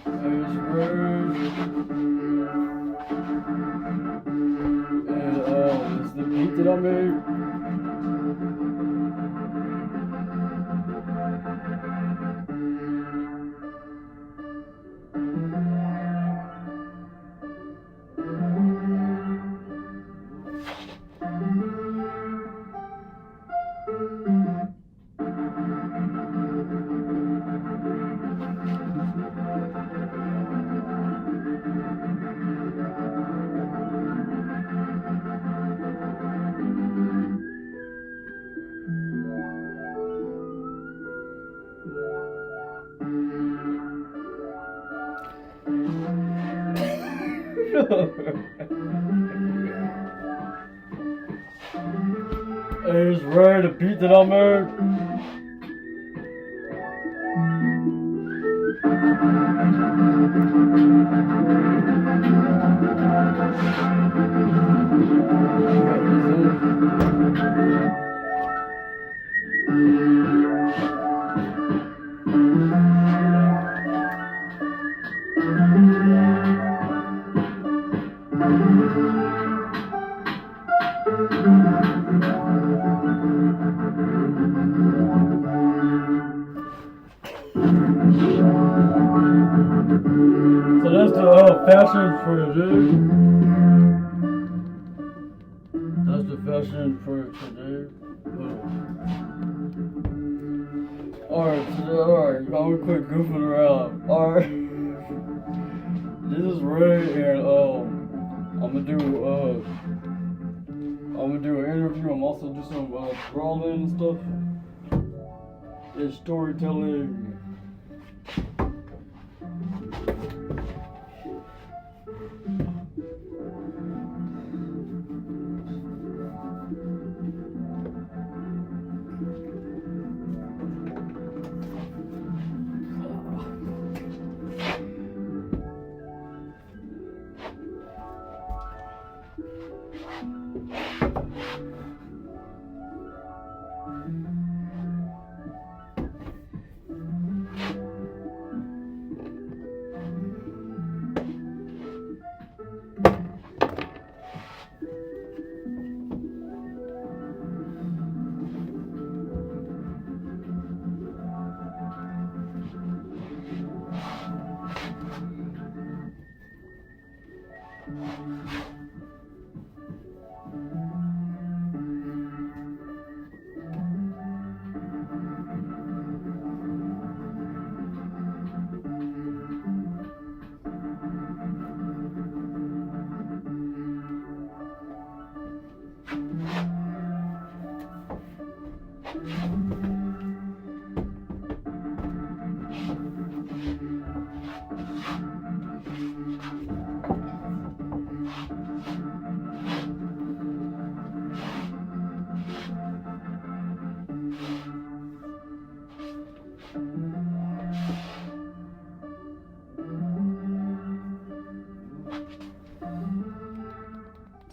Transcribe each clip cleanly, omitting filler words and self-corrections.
There's Ray. And it's the beat that I made. There's Ray, the beat that I made. So that's the fashion for today. That's the fashion for today. Alright, I'm gonna quit goofing around. Alright. This is Ray and I'm gonna do an interview. I'm also do some drawing and stuff. And storytelling.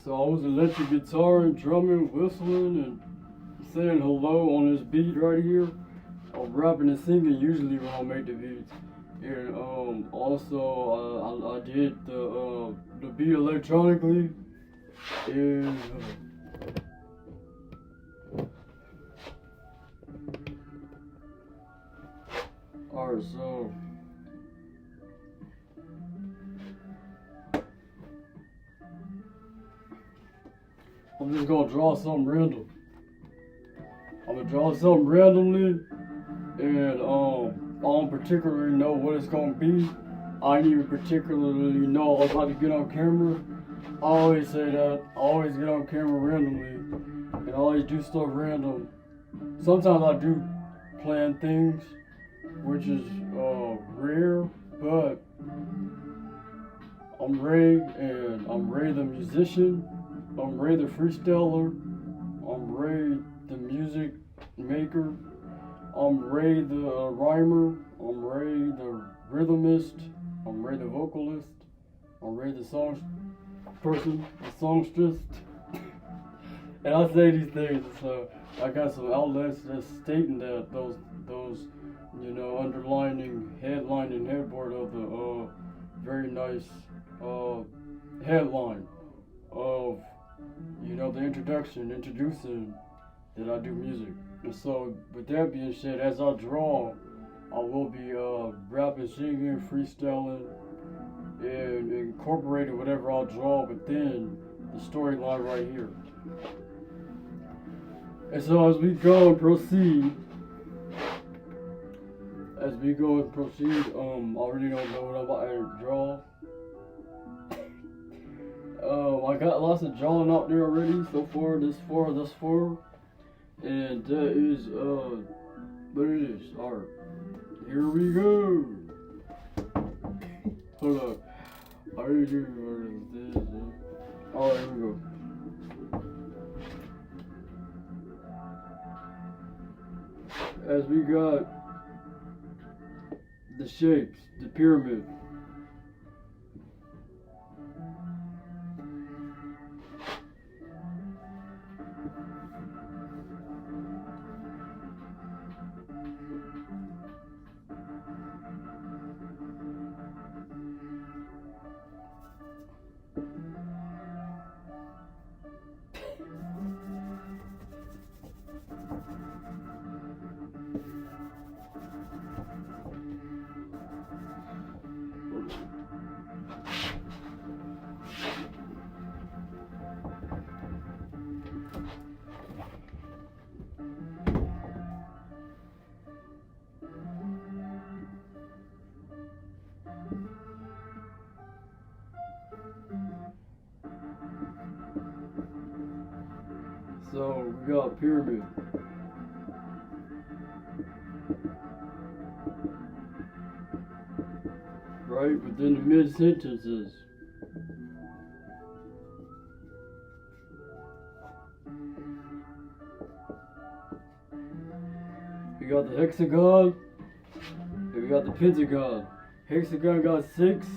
So I was electric guitar and drumming, whistling, and saying hello on this beat right here. I'm rapping and singing usually when I make the beats. And also I did the beat electronically. And alright, so I'm just gonna draw something random. I'm gonna draw something randomly, and I don't particularly know what it's gonna be. I didn't even particularly know I was about to get on camera. I always say that. I always get on camera randomly, and I always do stuff random. Sometimes I do plan things, which is rare, but I'm Ray, and I'm Ray the musician. I'm Ray the freestyler. I'm Ray the music maker. I'm Ray the rhymer. I'm Ray the rhythmist. I'm Ray the vocalist. I'm Ray the song person, the songstress. And I say these things, so I got some outlets that's stating that those underlining, headlining headboard of the very nice headline of the introducing that I do music. And so, with that being said, as I draw, I will be rapping, singing, freestyling, and incorporating whatever I'll draw within the storyline right here. And so, as we go and proceed, I already don't know what I'm about to draw. I got lots of drawing out there already so far, thus far. And that is what it is. Alright. Here we go. Hold up. I already do this. Alright, here we go. As we got the shapes, the pyramid. So we got pyramid. Right within the mid sentences. We got the hexagon and we got the pentagon. Hexagon got 6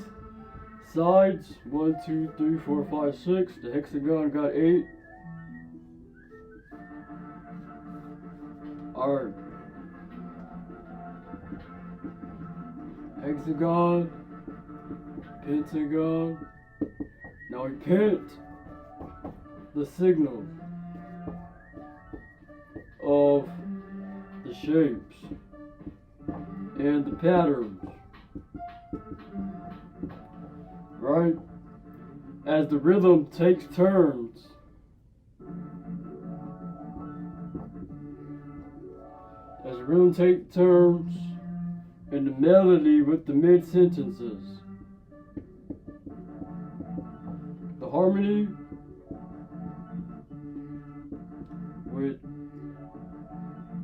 sides. 1, 2, 3, 4, 5, 6. The hexagon got 8. Alright. Hexagon, pentagon. Now we paint the signals of the shapes and the patterns. Right? As the rhythm takes turns. As the rhythm takes turns in the melody with the mid-sentences. The harmony with,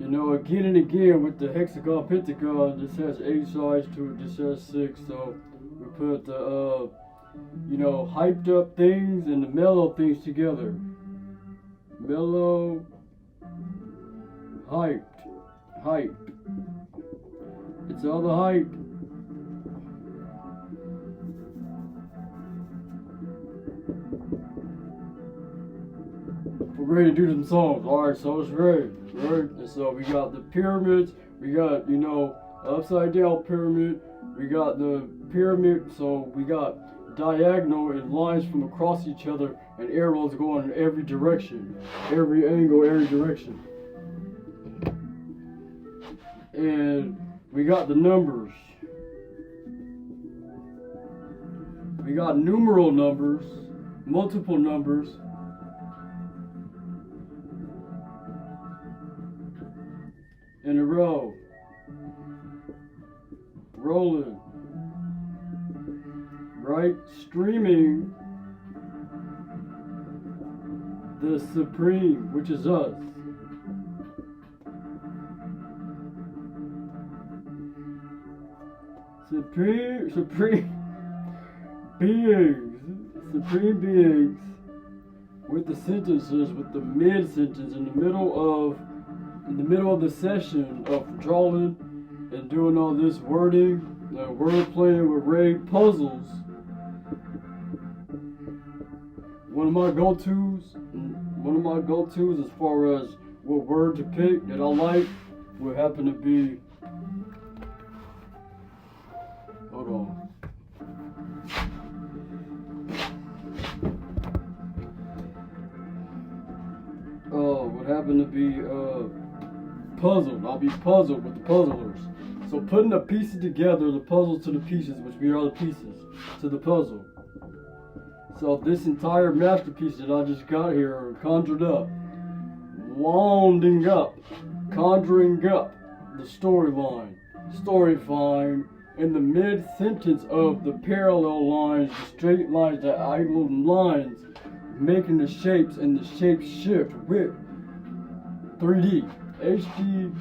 again and again with the hexagon, pentagon. This has 8 sides to it, this has 6. So we put the, hyped up things and the mellow things together. Mellow, hyped. It's all the hype. We're ready to do some songs. Alright, so it's ready. Right? And so we got the pyramids, we got, upside down pyramid, we got the pyramid, so we got diagonal and lines from across each other and arrows going in every direction. Every angle, every direction. And we got the numbers. We got numeral numbers, multiple numbers. In a row. Rolling. Right? Streaming the supreme, which is us. Supreme beings with the sentences, with the mid sentence in the middle of the session of drawing and doing all this wording, word playing with Ray puzzles. One of my go-tos as far as what word to pick that I like would happen to be Hold on. Would happen to be puzzled. I'll be puzzled with the puzzlers. So putting the pieces together, the puzzle to the pieces, which we are the pieces to the puzzle. So this entire masterpiece that I just got here, conjured up, conjuring up the storyline, in the mid-sentence of the parallel lines, the straight lines, the diagonal lines, making the shapes and the shapes shift with 3D, HD,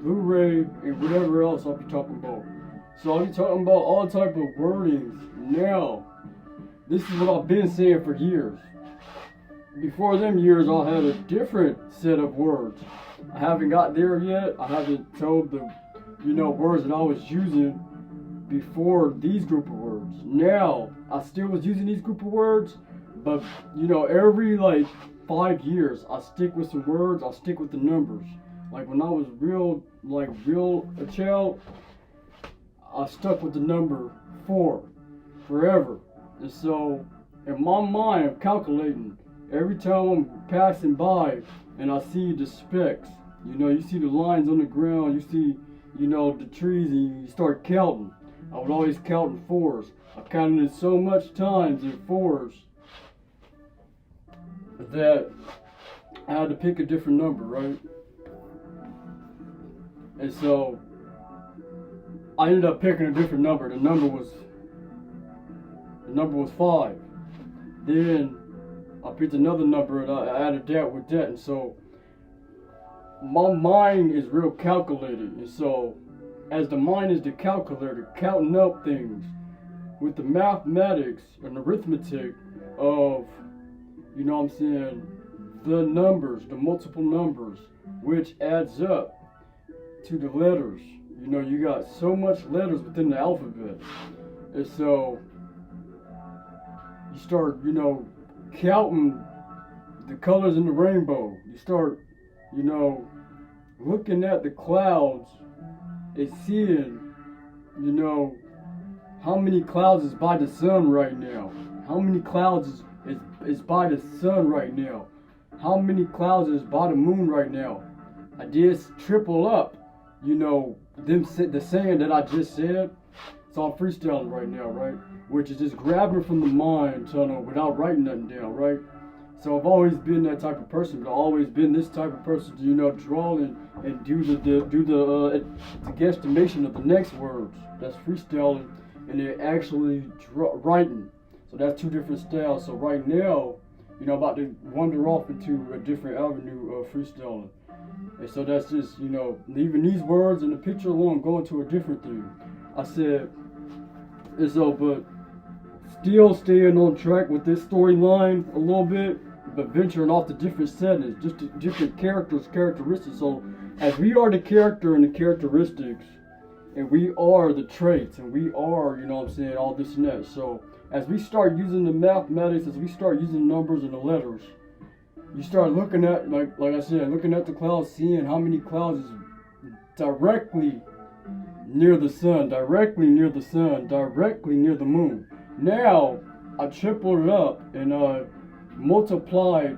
Blu-ray, and whatever else I'll be talking about. So I'll be talking about all type of wordings. Now, this is what I've been saying for years. Before them years, I had a different set of words. I haven't got there yet. I haven't told the, words that I was using before these group of words. Now, I still was using these group of words, but, every, 5 years, I stick with some words, I stick with the numbers. Like, when I was real a child, I stuck with the number 4 forever. And so, in my mind, I'm calculating. Every time I'm passing by and I see the specks, you see the lines on the ground, you see, the trees, and you start counting. I would always count in 4s. I counted it so much times in 4s that I had to pick a different number, right? And so I ended up picking a different number. The number was 5. Then I picked another number and I added that with that. And so my mind is real calculated. And so as the mind is the calculator, counting up things with the mathematics and arithmetic of, the numbers, the multiple numbers, which adds up to the letters. You got so much letters within the alphabet. And so you start, counting the colors in the rainbow. You start, looking at the clouds and seeing, how many clouds is by the sun right now. How many clouds is by the sun right now. How many clouds is by the moon right now. I just triple up, the saying that I just said. So I'm freestyling right now, right? Which is just grabbing from the mind tunnel without writing nothing down, right? So I've always been that type of person, but I've always been this type of person to, draw and do the guesstimation of the next words. That's freestyling, and then actually writing. So that's two different styles. So right now, I'm about to wander off into a different avenue of freestyling. And so that's just, leaving these words and the picture alone, going to a different thing. I said, and so, but still staying on track with this storyline a little bit, but venturing off to different settings, just to different characteristics. So as we are the character and the characteristics, and we are the traits, and we are, all this and that. So as we start using the mathematics, as we start using numbers and the letters, you start looking at, like I said, looking at the clouds, seeing how many clouds is directly near the sun, directly near the sun, directly near the moon. Now, I tripled it up and multiplied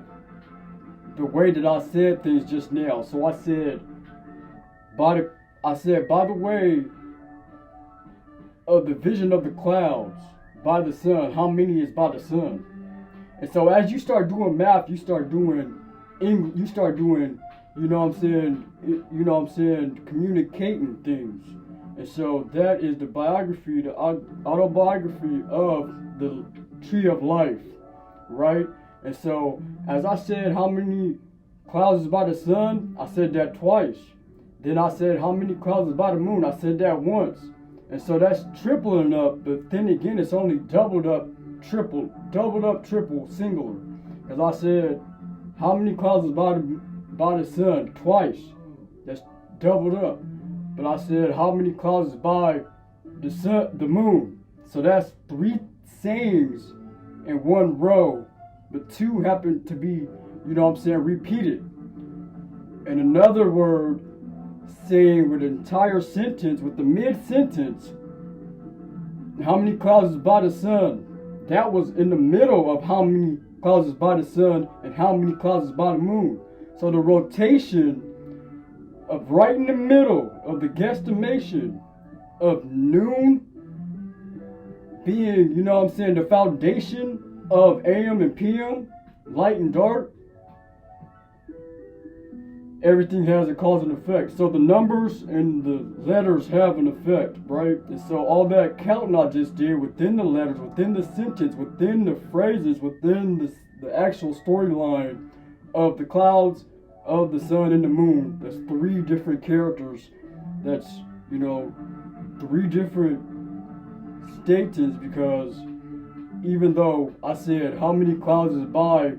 the way that I said things just now. So I said, by the way of the vision of the clouds by the sun, how many is by the sun? And so as you start doing math, you start doing, communicating things. And so that is the biography, the autobiography of the tree of life, right? And so as I said how many clouds is by the sun, I said that twice. Then I said how many clouds is by the moon, I said that once. And so that's tripling up, but then again it's only doubled up, triple, singular. Because I said how many clouds is by the sun twice. That's doubled up. But I said how many clouds is by the sun, the moon. So that's 3 sayings in one row, but 2 happen to be, repeated. And another word saying with the entire sentence, with the mid-sentence, how many clouds is by the sun. That was in the middle of how many clouds is by the sun and how many clouds is by the moon. So the rotation of right in the middle of the guesstimation of noon being, the foundation of AM and PM, light and dark, everything has a cause and effect. So the numbers and the letters have an effect, right? And so all that counting I just did within the letters, within the sentence, within the phrases, within the actual storyline of the clouds, of the sun and the moon, that's 3 different characters. That's, 3 different statins, because even though I said how many clouds is by,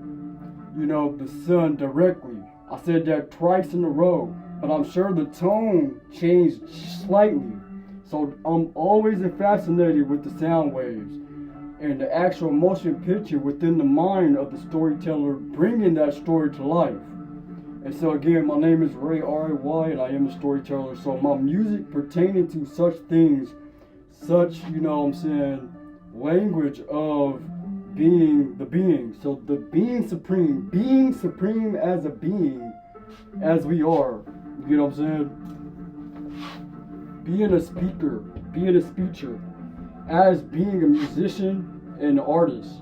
the sun directly, I said that twice in a row, but I'm sure the tone changed slightly. So I'm always fascinated with the sound waves and the actual motion picture within the mind of the storyteller, bringing that story to life. And so again, my name is Ray, R-A-Y, and I am a storyteller. So my music pertaining to such things, such, language of being the being. So the being supreme as a being, as we are. You know what I'm saying? Being a speaker, being a speecher, as being a musician and an artist.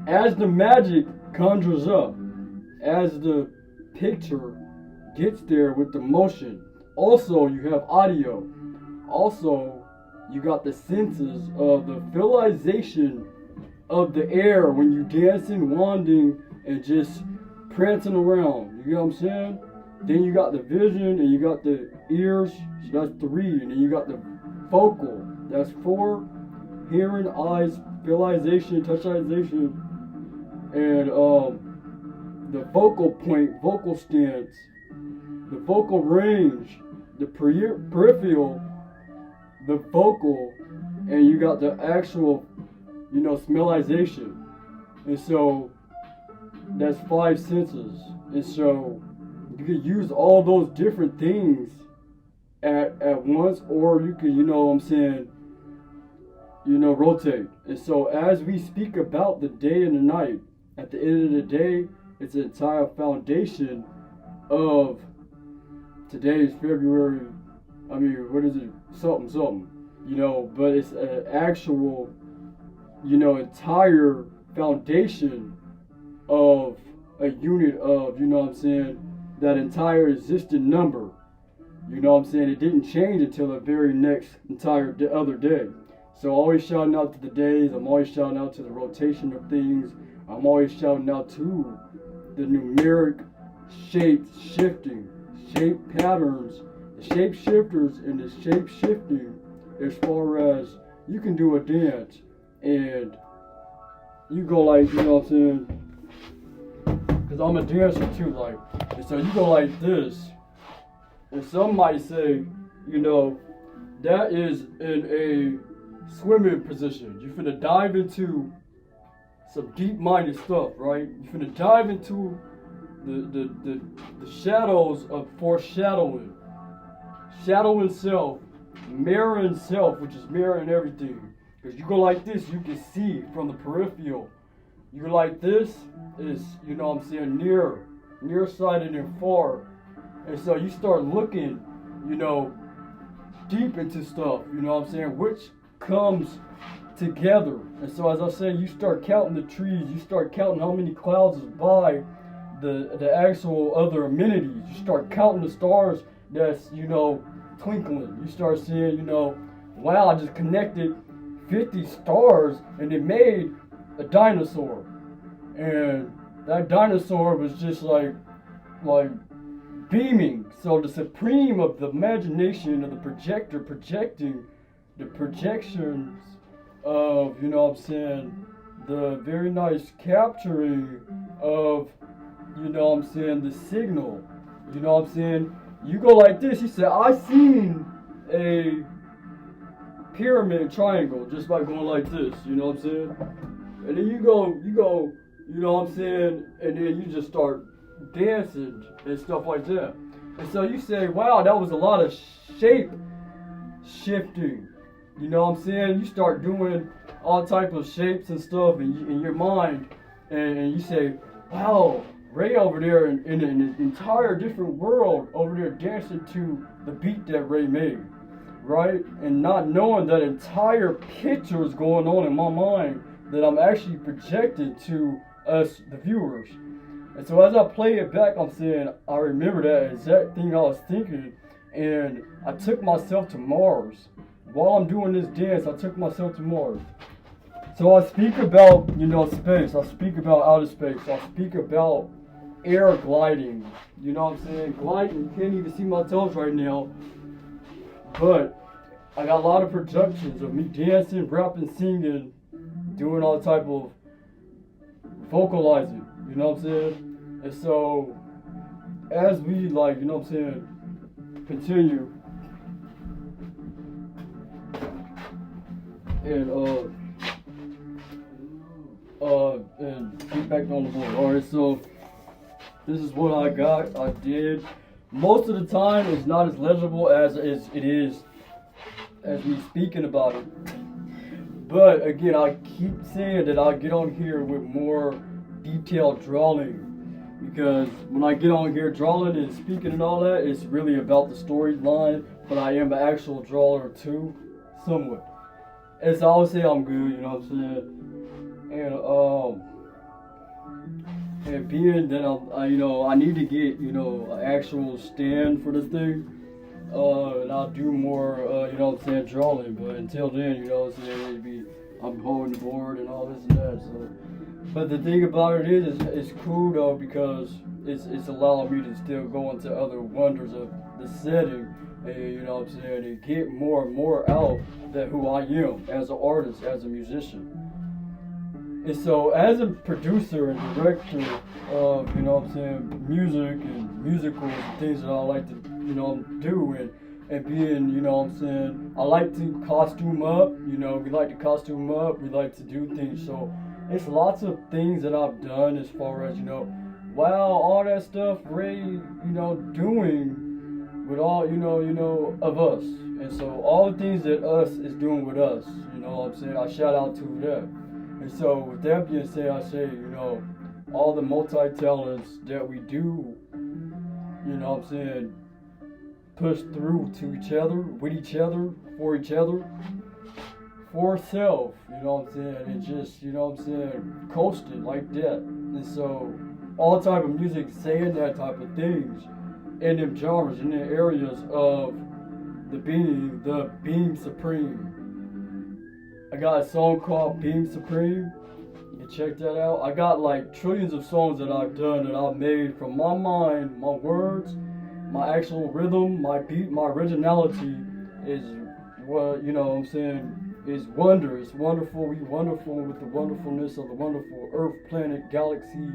As the magic conjures up, as the picture gets there with the motion. Also, you have audio. Also, you got the senses of the realization of the air when you dancing, wanding, and just prancing around. You know what I'm saying? Then you got the vision, and you got the ears. So that's 3. And then you got the vocal. That's 4. Hearing, eyes, realization, touchization, and the vocal point, vocal stance, the vocal range, the peripheral, the vocal, and you got the actual, smellization. And so that's 5 senses. And so you could use all those different things at once, or you could, rotate. And so as we speak about the day and the night, at the end of the day, it's the entire foundation of today's February. What is it? Something. But it's an actual, entire foundation of a unit of, that entire existing number. It didn't change until the very next entire other day. So always shouting out to the days. I'm always shouting out to the rotation of things. I'm always shouting out to the numeric shapes shifting, shape patterns, the shape shifters, and the shape shifting, as far as you can do a dance and you go like, because I'm a dancer too, like, and so you go like this, and some might say, that is in a swimming position. You're finna dive into some deep-minded stuff, right? You're finna dive into the shadows of foreshadowing, shadowing self, mirroring self, which is mirroring everything. Because you go like this, you can see from the peripheral. You go like this is, nearsighted and far. And so you start looking, deep into stuff, which comes together. And so as I say, you start counting the trees, you start counting how many clouds is by the actual other amenities. You start counting the stars that's, twinkling. You start seeing, wow, I just connected 50 stars and it made a dinosaur. And that dinosaur was just like beaming. So the supreme of the imagination of the projector projecting the projections of, the very nice capturing of, the signal. You go like this, you say, I seen a pyramid triangle just by going like this, And then you go, and then you just start dancing and stuff like that. And so you say, wow, that was a lot of shape shifting. you know what I'm saying, you start doing all type of shapes and stuff in your mind, and you say, wow, Ray over there in an entire different world over there dancing to the beat that Ray made, right? And not knowing that entire picture is going on in my mind that I'm actually projected to us, the viewers. And so as I play it back, I'm saying, I remember that exact thing I was thinking, and I took myself to Mars. While I'm doing this dance, I took myself to Mars. So I speak about, you know, space. I speak about outer space. I speak about air gliding. You know what I'm saying? Gliding. You can't even see my toes right now. But I got a lot of productions of me dancing, rapping, singing, doing all type of vocalizing. You know what I'm saying? And so as we, like, you know what I'm saying, continue and get back on the board. Alright, so this is what I got. I did. Most of the time it's not as legible as it is as me speaking about it. But again, I keep saying that I'll get on here with more detailed drawing, because when I get on here drawing and speaking and all that, it's really about the storyline, but I am an actual drawer too, somewhat. And so I would say I'm good, you know what I'm saying? And being that I need to get, you know, an actual stand for this thing, and I'll do more, you know what I'm saying, drawing. But until then, you know what I'm saying, I'm holding the board and all this and that. So, but the thing about it is it's cool though, because it's allowing me to still go into other wonders of the setting, and you know what I'm saying, and get more and more out that who I am as an artist, as a musician. And so as a producer and director of, you know what I'm saying, music and musicals and things that I like to, you know, do, and being, you know what I'm saying, I like to costume up, you know, we like to costume up, we like to do things. So it's lots of things that I've done as far as, you know, wow, all that stuff Ray, you know, doing with all, you know, of us. And so all the things that us is doing with us, you know what I'm saying, I shout out to them. And so with that being said, I say, you know, all the multi-talents that we do, you know what I'm saying, push through to each other, with each other, for self, you know what I'm saying, and just, you know what I'm saying, coasting like that. And so all type of music saying that type of things in them genres, in the areas of the being supreme. I got a song called Being Supreme. You can check that out. I got like trillions of songs that I've done, that I've made from my mind, my words, my actual rhythm, my beat, my originality is what, you know what I'm saying, is wonder. It's wonderful. We wonderful with the wonderfulness of the wonderful earth, planet, galaxy,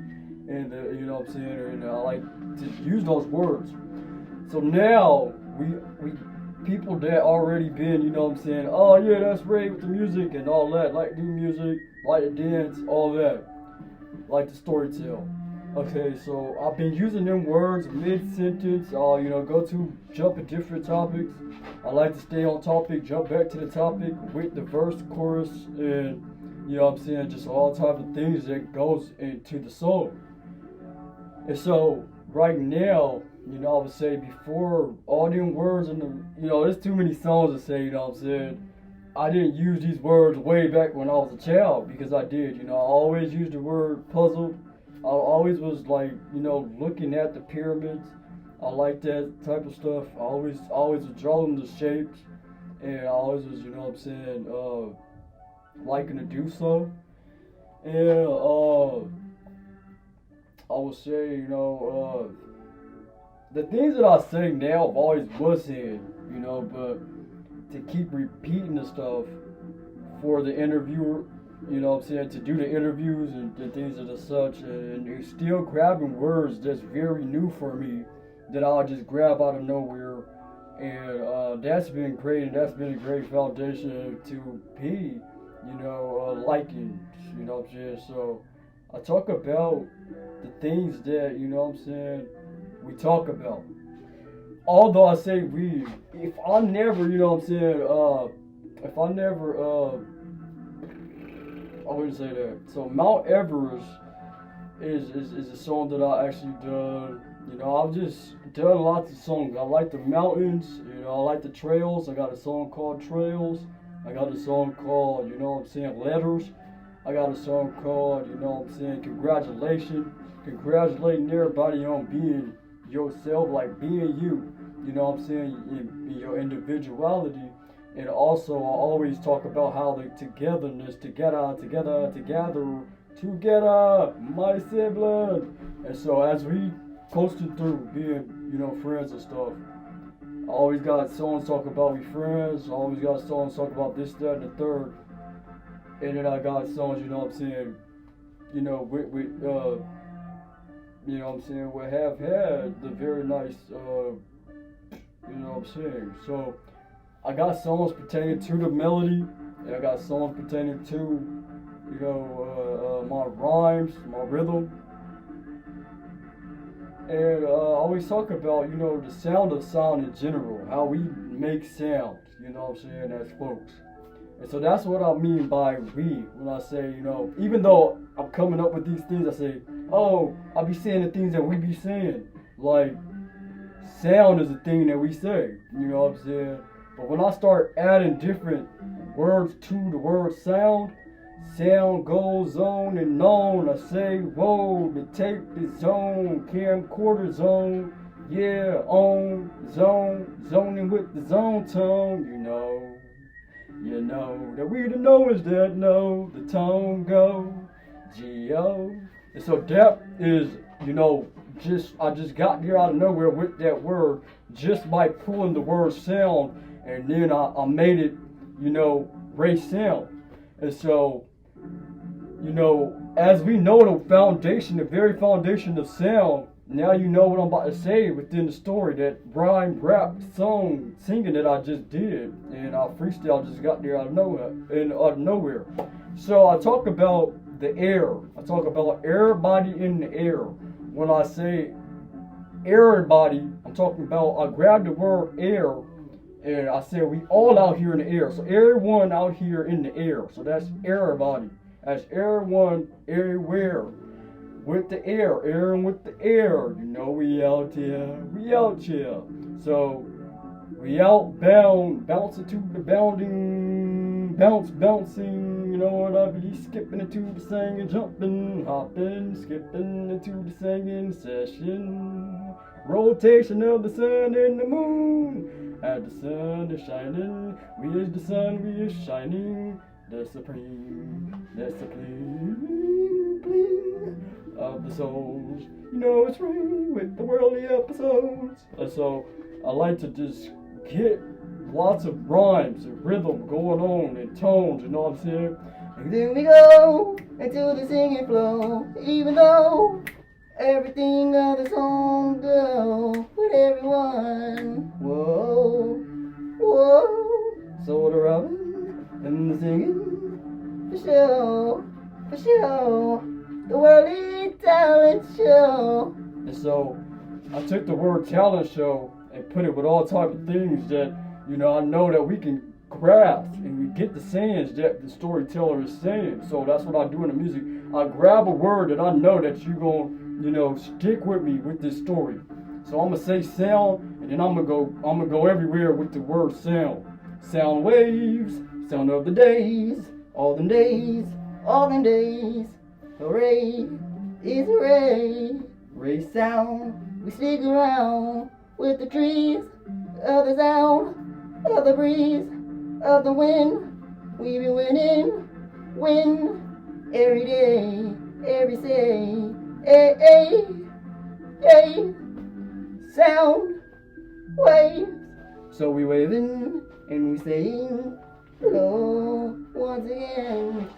and you know what I'm saying, and I like to use those words. So now we people that already been, you know what I'm saying, oh yeah, that's Ray with the music and all that, like to do music, like to dance, all that, like to storytell. Okay, so I've been using them words mid-sentence, you know, jump at different topics. I like to stay on topic, jump back to the topic with the verse, chorus, and, you know what I'm saying, just all type of things that goes into the song. And so right now, you know, I would say before all them words and you know, there's too many songs to say, you know what I'm saying. I didn't use these words way back when I was a child, because I did, you know, I always used the word puzzle. I always was like, you know, looking at the pyramids. I like that type of stuff. I always was drawing the shapes, and I always was, you know what I'm saying, liking to do so. And I would say, you know, the things that I say now I've always was saying, you know, but to keep repeating the stuff for the interviewer, you know what I'm saying, to do the interviews and the things of the such, and still grabbing words that's very new for me that I'll just grab out of nowhere. And that's been great, and that's been a great foundation to be, you know, liking, you know what I'm saying. So I talk about the things that, you know what I'm saying, we talk about. Although I say we, if I never, you know what I'm saying, if I never, I wouldn't say that. So Mount Everest is a song that I actually done. You know, I've just done lots of songs. I like the mountains, you know, I like the trails. I got a song called Trails. I got a song called, you know what I'm saying, Letters. I got a song called, you know what I'm saying, Congratulations. Congratulating everybody on being yourself, like being you. You know what I'm saying, in your individuality. And also, I always talk about how the togetherness, together, my sibling. And so as we coasting through being, you know, friends and stuff, I always got songs talk about we friends. I always got songs talk about this, that, and the third. And then I got songs, you know what I'm saying, you know, you know what I'm saying, we have had the very nice, you know what I'm saying. So I got songs pertaining to the melody, and I got songs pertaining to, you know, my rhymes, my rhythm. And I always talk about, you know, the sound of sound in general, how we make sound, you know what I'm saying, as folks. And so that's what I mean by we, when I say, you know, even though I'm coming up with these things, I say, oh, I'll be saying the things that we be saying. Like, sound is a thing that we say, you know what I'm saying? But when I start adding different words to the word sound, sound goes on and on. I say, whoa, the tape is on, camcorder zone, yeah, on, zoning with the zone tone, you know. You know that we the knowers that know the tone go, G-O. And so that is, you know, I just got here out of nowhere with that word just by pulling the word sound, and then I made it, you know, race sound. And so, you know, as we know the foundation, the very foundation of sound, now you know what I'm about to say within the story, that rhyme, rap, song, singing that I just did, and I freestyle just got there out of nowhere. So I talk about the air. I talk about everybody in the air. When I say everybody, I'm talking about, I grab the word air, and I say we all out here in the air. So everyone out here in the air. So that's everybody. That's everyone, everywhere. With the air, airing with the air. You know we out here. So we outbound, bouncing to the bounding, bouncing. You know what I be skipping into the singing, jumping, hopping, skipping into the singing session. Rotation of the sun and the moon. As the sun is shining, we is the sun, we is shining. The supreme bling of the souls. You know it's free with the worldly episodes. And so I like to just get lots of rhymes and rhythm going on and tones, you know what I'm saying? And then we go into the singing flow, even though everything of the song go with everyone. Whoa, whoa. So the robin and the singing, for sure, the worldly talent show. And so I took the word talent show and put it with all type of things that, you know, I know that we can grasp and we get the sayings that the storyteller is saying. So that's what I do in the music. I grab a word that I know that you're going to, you know, stick with me with this story. So I'm going to say sound, and then I'm going to go everywhere with the word sound. Sound waves, sound of the days, all them days, hooray, is hooray, ray sound, we stick around with the trees, of the sound, of the breeze, of the wind, we be winning, win, every day, every say, sound, wave, so we waving, and we saying, hello, once again,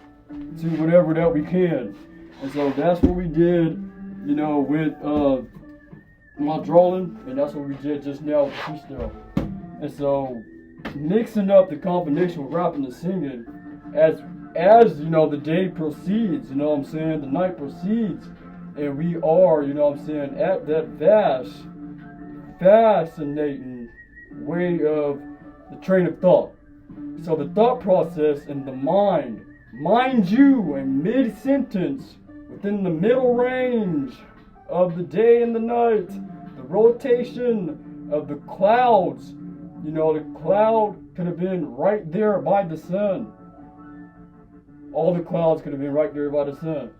to whatever that we can. And so that's what we did, you know, with my drawing, and that's what we did just now with the freestyle. And so mixing up the combination with rapping and singing as you know the day proceeds, you know what I'm saying, the night proceeds, and we are, you know what I'm saying, at that fascinating way of the train of thought. So the thought process in the mind you, in mid-sentence, within the middle range of the day and the night, the rotation of the clouds. You know, the cloud could have been right there by the sun. All the clouds could have been right there by the sun.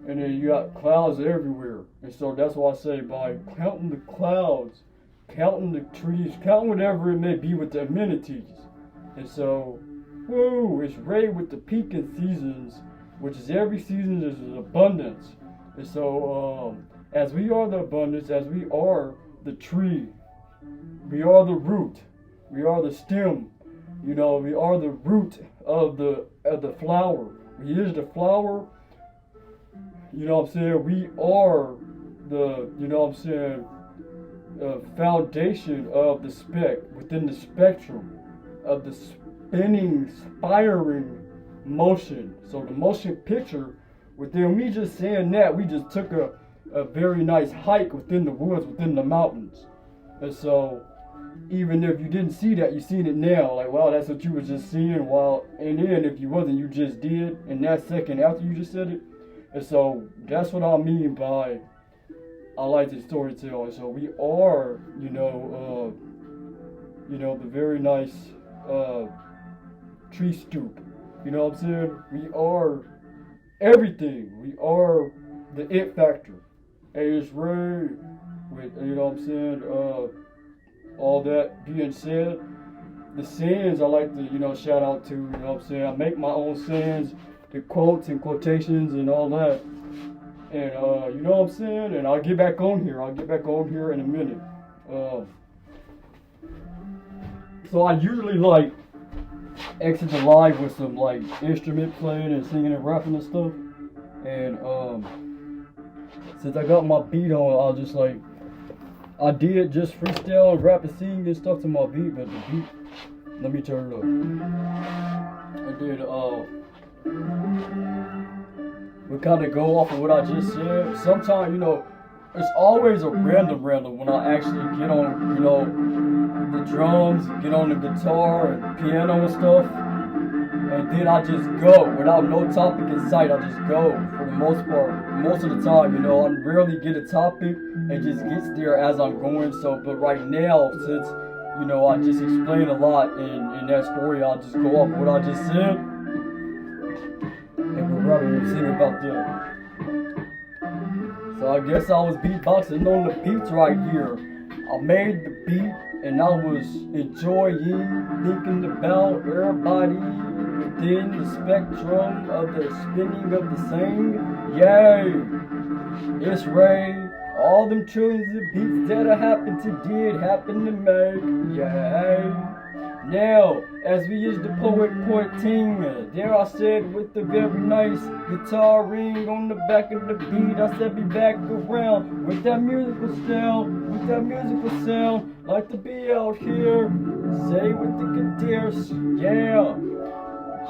And then you got clouds everywhere. And so that's why I say, by counting the clouds, counting the trees, counting whatever it may be with the amenities. And so, woo, it's right with the peaking seasons, which is every season is an abundance. And so, as we are the abundance, as we are the tree, we are the root, we are the stem, you know, we are the root of the flower. We is the flower, you know what I'm saying? We are the, you know what I'm saying, foundation of the within the spectrum of the spinning, spiraling motion. So the motion picture, within me just saying that, we just took a very nice hike within the woods, within the mountains. And so, even if you didn't see that, you seen it now. Like, wow, that's what you was just seeing. While, and then if you wasn't, you just did in that second after you just said it. And so, that's what I mean by I like to storytell. And so we are, you know, the very nice tree stoop. You know what I'm saying? We are everything. We are the it factor. And it's right with, you know what I'm saying? All that being said, the sayings I like to, you know, shout out to, you know what I'm saying? I make my own sayings, the quotes and quotations and all that. And, you know what I'm saying? And I'll get back on here. I'll get back on here in a minute. So I usually, like, exit the live with some, like, instrument playing and singing and rapping and stuff. And, since I got my beat on, I'll just, like, I did just freestyle, rap and sing and stuff to my beat, but the beat, let me turn it up. I did, we kind of go off of what I just said. Sometimes, you know, it's always a random when I actually get on, you know, the drums, get on the guitar and piano and stuff. And then I just go without no topic in sight. I just go for the most part. Most of the time, you know, I rarely get a topic. It just gets there as I'm going. So, but right now, since, you know, I just explained a lot in that story, I'll just go off what I just said. And we'll probably sing about that. So I guess I was beatboxing on the beats right here. I made the beat and I was enjoying, thinking about everybody within the spectrum of the spinning of the same. Yay! It's Ray. All them trillions of beats that I happen to make. Yay! Now, as we use the poeting, there I said with the very nice guitar ring on the back of the beat, I said be back around with that musical sound, like to be out here, say with the guitars, yeah. I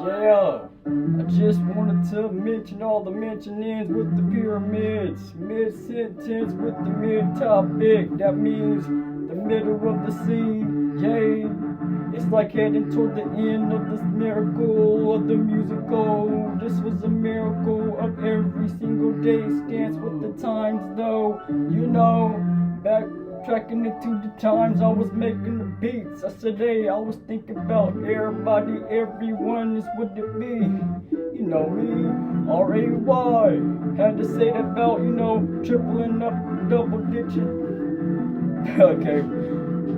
just wanted to mention all the mentionings with the pyramids, mid-sentence with the mid-topic, that means the middle of the scene, yay. It's like heading toward the end of this miracle of the musical. This was a miracle of every single day. Stance with the times though, you know, backtracking into the times I was making the beats. I said, hey, I was thinking about everybody, everyone is what it be. You know me, R-A-Y. Had to say that about, you know, tripling up double digits. Okay.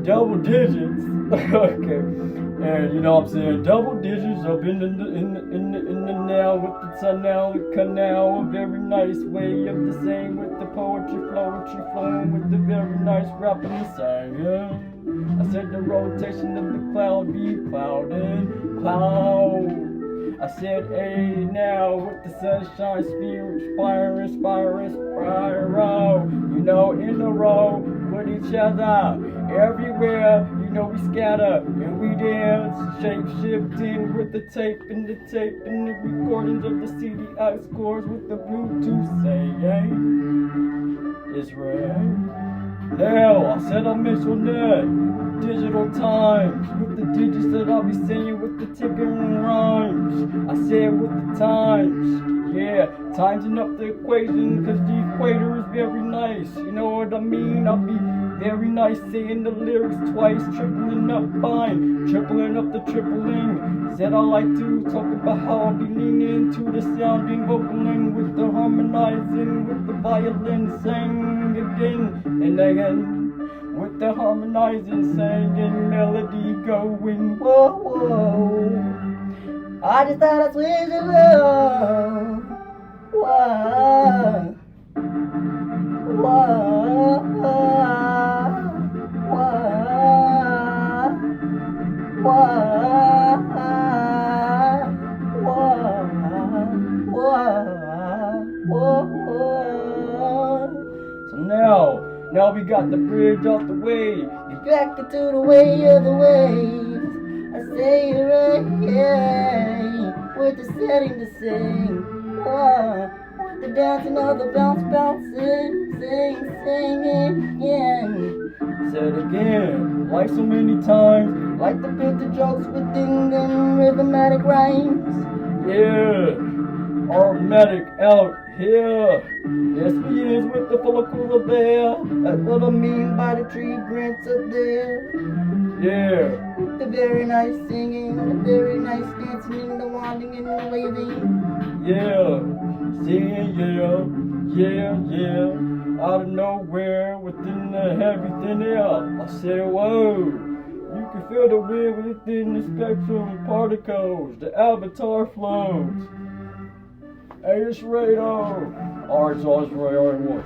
Double digits, okay, and you know what I'm saying, double digits up in the now with the tunnel, the canal, a very nice way of the same with the poetry flowing with the very nice rapping the same, yeah. I said the rotation of the cloud be clouding, cloud. I said, hey, now with the sunshine, spiral, you know, in a row with each other. Everywhere, you know, we scatter and we dance, shape-shifting with the tape and the recordings of the CDI scores with the Bluetooth, say, hey, it's right. Now, I said I'll mix on that digital times with the digits that I'll be saying with the ticking rhymes. I said with the times, yeah, timesing up the equation, cause the equator is very nice. You know what I mean? I'll be very nice saying the lyrics twice, tripling up fine, tripling up the tripling. Said I like to talk about how I'll be leaning to the sounding, vocaling with the harmonizing, with the violin, sing again and again. With the harmonizing, singing, melody going, whoa, whoa. I just thought I'd switch it up. Whoa, whoa, so now we got the bridge off the way. Get back into the way of the waves. I say it right, yeah. With the setting to sing. With the dancing of the bouncing, singing again. Said again, like so many times, like to build the jokes within them rhythmatic rhymes. Yeah, automatic out here. Yes, we is with the follicles up there. That's what I mean by the tree branch up there. Yeah. With the very nice singing, the very nice dancing, the winding and the waving. Yeah. Singing, yeah. Out of nowhere, within the heavy thin air. I said, whoa. You can feel the wind within the spectrum particles, the avatar flows. Hey, it's Radar. Alright, so it's Ray, alright, what?